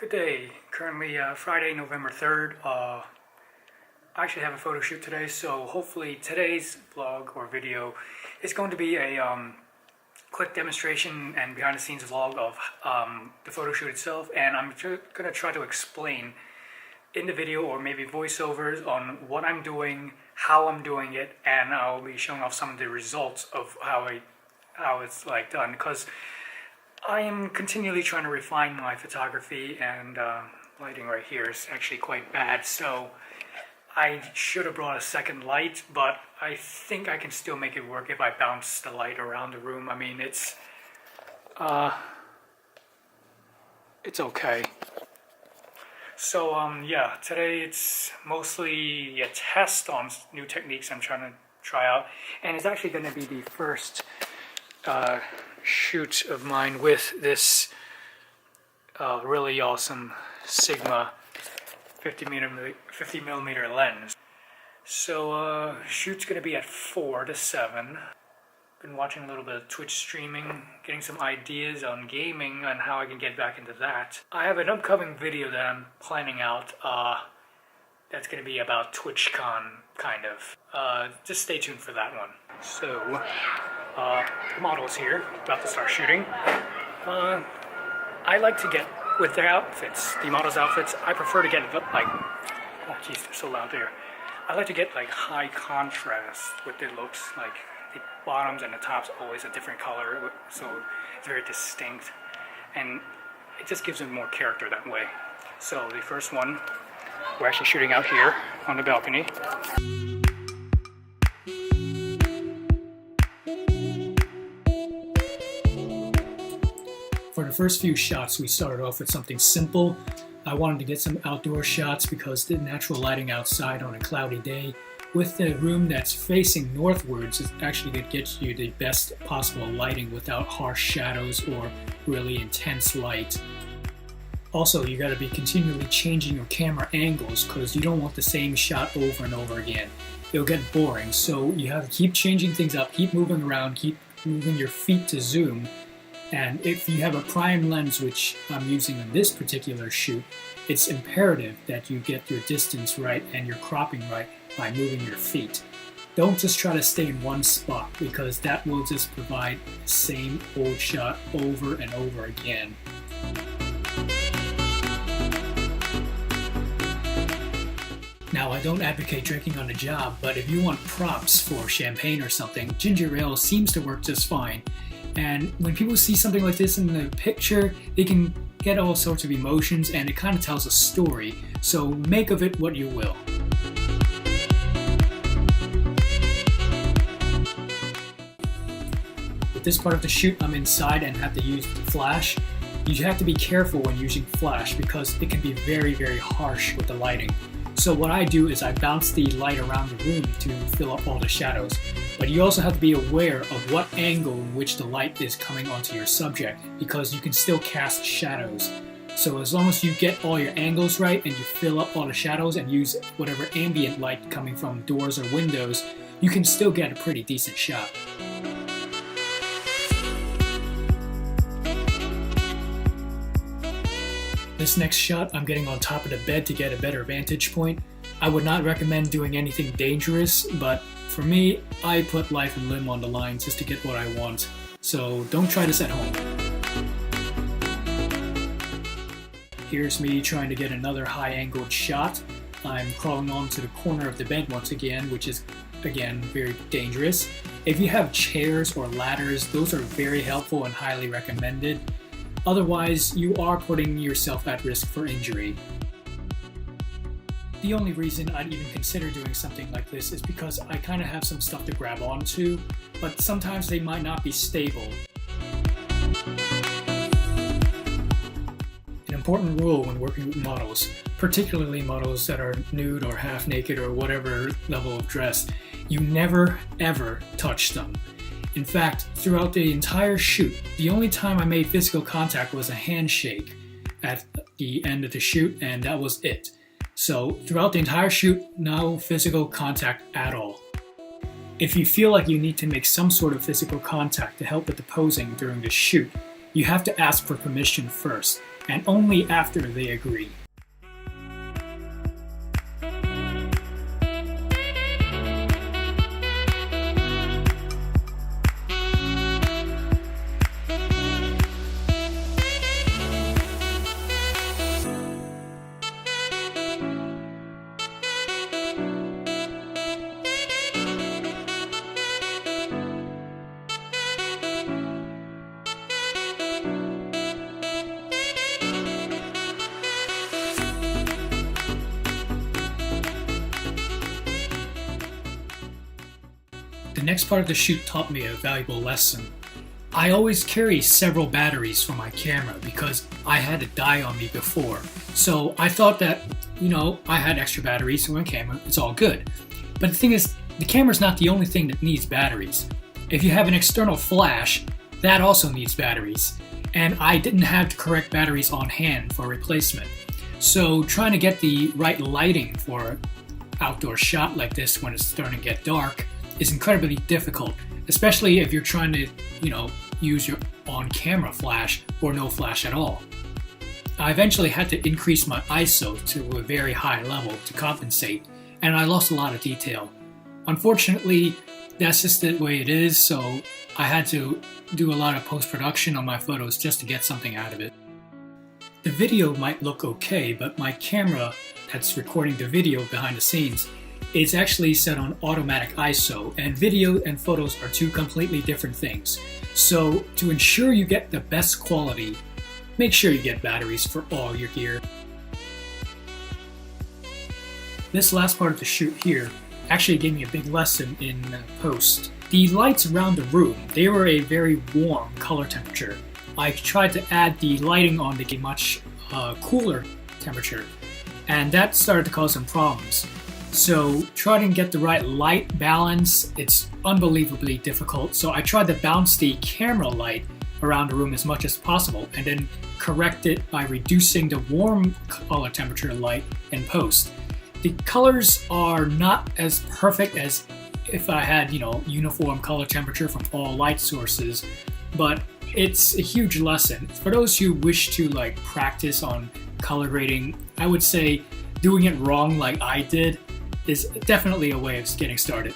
Good day. Currently Friday, November 3rd. I actually have a photo shoot today, so hopefully today's vlog or video is going to be a quick demonstration and behind the scenes vlog of the photo shoot itself, and I'm going to try to explain in the video or maybe voiceovers on what I'm doing, how I'm doing it, and I'll be showing off some of the results of how it's like done, because I am continually trying to refine my photography, and lighting right here is actually quite bad, so I should have brought a second light, but I think I can still make it work if I bounce the light around the room. I mean, it's okay. So yeah, today it's mostly a test on new techniques I'm trying to try out, and it's actually going to be the first shoot of mine with this really awesome Sigma 50mm lens. So shoot's gonna be at 4 to 7. Been watching a little bit of Twitch streaming, getting some ideas on gaming and how I can get back into that. I have an upcoming video that I'm planning out that's gonna be about TwitchCon, kind of. Just stay tuned for that one. So the model's here, about to start shooting. I like to get, with their outfits, the model's outfits, I prefer to get like, oh jeez, they're so loud there. I like to get like high contrast with the looks, like the bottoms and the tops always a different color, so it's very distinct, and it just gives them more character that way. So the first one, we're actually shooting out here on the balcony. For the first few shots, we started off with something simple. I wanted to get some outdoor shots because the natural lighting outside on a cloudy day with the room that's facing northwards is actually going to get you the best possible lighting without harsh shadows or really intense light. Also, you got to be continually changing your camera angles because you don't want the same shot over and over again. It'll get boring, so you have to keep changing things up, keep moving around, keep moving your feet to zoom. And if you have a prime lens, which I'm using on this particular shoot, it's imperative that you get your distance right and your cropping right by moving your feet. Don't just try to stay in one spot, because that will just provide the same old shot over and over again. Now, I don't advocate drinking on the job, but if you want props for champagne or something, ginger ale seems to work just fine. And when people see something like this in the picture, they can get all sorts of emotions, and it kind of tells a story. So make of it what you will. With this part of the shoot, I'm inside and have to use the flash. You have to be careful when using flash because it can be very, very harsh with the lighting. So what I do is I bounce the light around the room to fill up all the shadows. But you also have to be aware of what angle in which the light is coming onto your subject, because you can still cast shadows. So as long as you get all your angles right and you fill up all the shadows and use whatever ambient light coming from doors or windows, you can still get a pretty decent shot. This next shot, I'm getting on top of the bed to get a better vantage point. I would not recommend doing anything dangerous, but for me, I put life and limb on the line just to get what I want. So don't try this at home. Here's me trying to get another high-angled shot. I'm crawling onto the corner of the bed once again, which is, again, very dangerous. If you have chairs or ladders, those are very helpful and highly recommended. Otherwise, you are putting yourself at risk for injury. The only reason I'd even consider doing something like this is because I kind of have some stuff to grab onto, but sometimes they might not be stable. An important rule when working with models, particularly models that are nude or half naked or whatever level of dress, you never ever touch them. In fact, throughout the entire shoot, the only time I made physical contact was a handshake at the end of the shoot, and that was it. So throughout the entire shoot, no physical contact at all. If you feel like you need to make some sort of physical contact to help with the posing during the shoot, you have to ask for permission first. and only after they agree. The next part of the shoot taught me a valuable lesson. I always carry several batteries for my camera because I had it die on me before. So I thought that, I had extra batteries for my camera, it's all good. But the thing is, the camera's not the only thing that needs batteries. If you have an external flash, that also needs batteries. And I didn't have the correct batteries on hand for replacement. So trying to get the right lighting for an outdoor shot like this when it's starting to get dark is incredibly difficult, especially if you're trying to, use your on-camera flash or no flash at all. I eventually had to increase my ISO to a very high level to compensate, and I lost a lot of detail. Unfortunately, that's just the way it is, so I had to do a lot of post-production on my photos just to get something out of it. The video might look okay, but my camera that's recording the video behind the scenes, it's actually set on automatic ISO, and video and photos are two completely different things. So to ensure you get the best quality, make sure you get batteries for all your gear. This last part of the shoot here actually gave me a big lesson in post. The lights around the room, they were a very warm color temperature. I tried to add the lighting on to a much cooler temperature, and that started to cause some problems. So trying to get the right light balance, it's unbelievably difficult. So I tried to bounce the camera light around the room as much as possible and then correct it by reducing the warm color temperature light in post. The colors are not as perfect as if I had, uniform color temperature from all light sources, but it's a huge lesson. For those who wish to practice on color grading, I would say doing it wrong like I did is definitely a way of getting started.